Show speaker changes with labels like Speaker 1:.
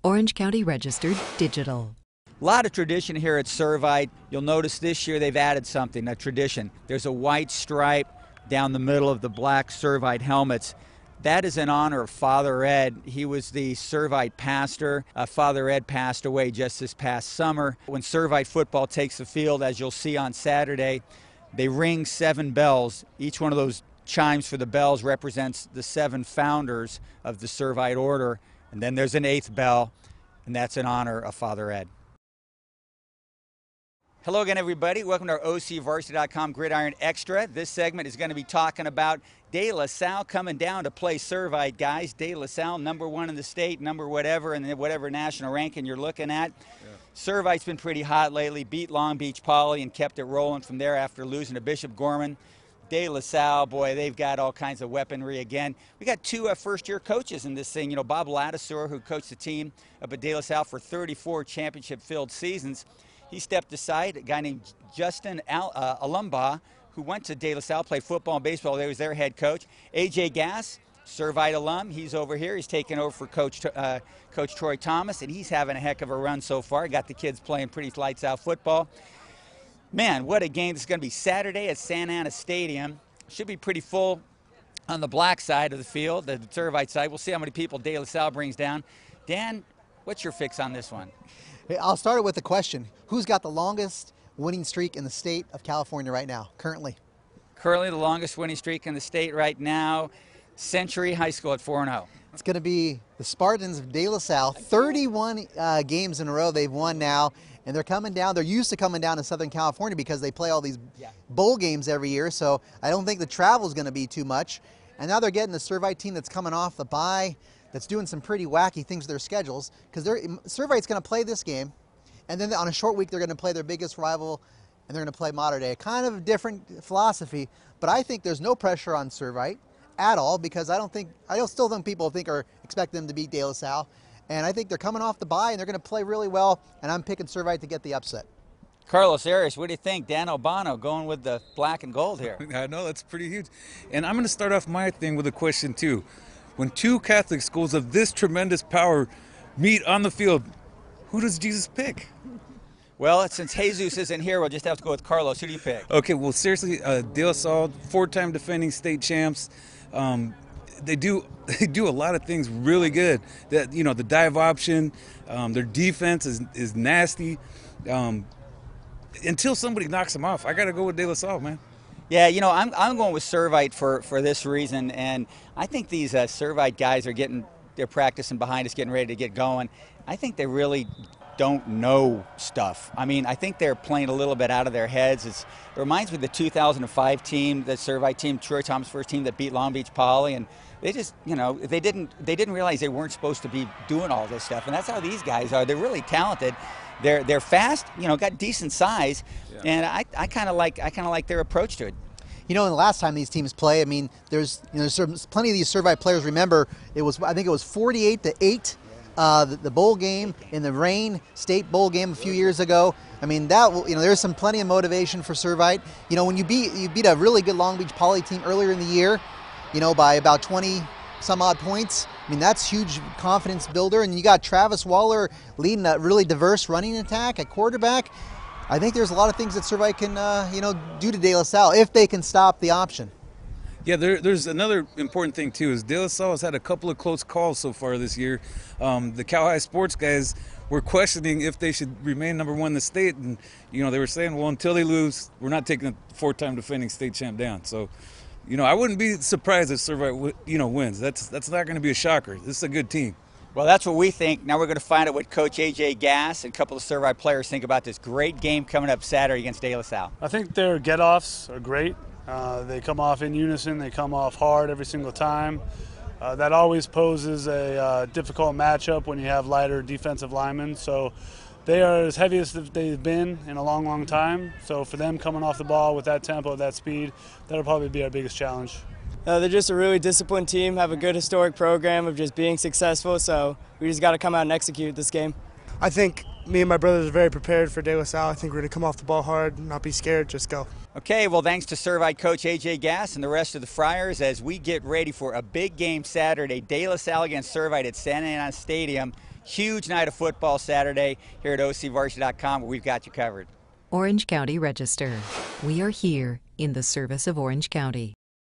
Speaker 1: Orange County Registered Digital.
Speaker 2: A lot of tradition here at Servite. You'll notice this year they've added something, a tradition. There's a white stripe down the middle of the black Servite helmets. That is in honor of Father Ed. He was the Servite pastor. Father Ed passed away just this past summer. When Servite football takes the field, as you'll see on Saturday, they ring 7 bells. Each one of those chimes for the bells represents the 7 founders of the Servite order. And then there's an 8th bell, and that's in honor of Father Ed. Hello again, everybody. Welcome to our OCVarsity.com Gridiron Extra. This segment is going to be talking about De La Salle coming down to play Servite, guys. De La Salle, #1 in the state, number whatever, and whatever national ranking you're looking at. Yeah. Servite's been pretty hot lately. Beat Long Beach Poly and kept it rolling from there after losing to Bishop Gorman. De La Salle, boy, they've got all kinds of weaponry again. We got 2 first-year coaches in this thing. You know, Bob Ladisor, who coached the team up at De La Salle for 34 championship-filled seasons. He stepped aside. A guy named Justin Albano, who went to De La Salle, played football and baseball. He was their head coach. A.J. Gass, Servite alum. He's over here. He's taking over for Coach Troy Thomas, and he's having a heck of a run so far. Got the kids playing pretty lights-out football. Man, what a game. This is going to be Saturday at Santa Ana Stadium. Should be pretty full on the black side of the field, the Servite side. We'll see how many people De La Salle brings down. Dan, what's your fix on this one?
Speaker 3: I'll start it with a question. Who's got the longest winning streak in the state of California right now, currently?
Speaker 2: Currently the longest winning streak in the state right now, Century High School at 4-0.
Speaker 3: It's going to be the Spartans of De La Salle. 31 games in a row they've won now, and they're coming down. They're used to coming down to Southern California because they play all these bowl games every year, so I don't think the travel is going to be too much. And now they're getting the Servite team that's coming off the bye, that's doing some pretty wacky things with their schedules, because Servite's going to play this game, and then on a short week they're going to play their biggest rival, and they're going to play Mater Dei. Kind of a different philosophy, but I think there's no pressure on Servite at all, because I still think people expect them to beat De La Salle, and I think they're coming off the bye and they're going to play really well, and I'm picking Servite to get the upset.
Speaker 2: Carlos, Arias, what do you think? Dan Albano going with the black and gold here.
Speaker 4: I know, that's pretty huge. And I'm going to start off my thing with a question too. When 2 Catholic schools of this tremendous power meet on the field, who does Jesus pick?
Speaker 2: Well, since Jesus isn't here, we'll just have to go with Carlos. Who do you pick?
Speaker 4: Okay, well, seriously, De La Salle, 4-time defending state champs. They do a lot of things really good. That, you know, the dive option, their defense is nasty. Until somebody knocks them off, I got to go with De La Salle, man.
Speaker 2: Yeah, you know, I'm going with Servite for this reason, and I think these Servite guys they're practicing behind us, getting ready to get going. I think they really don't know stuff. I mean, I think they're playing a little bit out of their heads. It reminds me of the 2005 team, the Servite team, Troy Thomas' first team that beat Long Beach Poly, and they just, you know, they didn't realize they weren't supposed to be doing all this stuff, and that's how these guys are. They're really talented. They're fast, you know, got decent size, and I kind of like their approach to it.
Speaker 3: You know, and the last time these teams play, I mean, there's plenty of these Servite players remember I think it was 48-8, the bowl game in the Rain State Bowl game a few years ago. I mean, there's plenty of motivation for Servite. You know, when you beat a really good Long Beach Poly team earlier in the year, you know, by about 20 some odd points. I mean, that's huge confidence builder, and you got Travis Waller leading a really diverse running attack at quarterback. I think there's a lot of things that Servite can, do to De La Salle if they can stop the option.
Speaker 4: Yeah, there's another important thing too. Is De La Salle has had a couple of close calls so far this year. The Cal High sports guys were questioning if they should remain #1 in the state, and you know, they were saying, well, until they lose, we're not taking a 4-time defending state champ down. So, you know, I wouldn't be surprised if Servite, wins. That's not going to be a shocker. This is a good team.
Speaker 2: Well, that's what we think. Now we're going to find out what Coach A.J. Gass and a couple of Servite players think about this great game coming up Saturday against De La Salle.
Speaker 5: I think their get-offs are great. They come off in unison. They come off hard every single time. That always poses a difficult matchup when you have lighter defensive linemen. So they are as heavy as they've been in a long, long time. So for them coming off the ball with that tempo, that speed, that'll probably be our biggest challenge.
Speaker 6: They're just a really disciplined team, have a good historic program of just being successful, so we just got to come out and execute this game.
Speaker 7: I think me and my brothers are very prepared for De La Salle. I think we're going to come off the ball hard, not be scared, just go.
Speaker 2: Okay, well, thanks to Servite coach A.J. Gass and the rest of the Friars as we get ready for a big game Saturday, De La Salle against Servite at Santa Ana Stadium. Huge night of football Saturday here at OCVarsity.com, where we've got you covered.
Speaker 1: Orange County Register. We are here in the service of Orange County.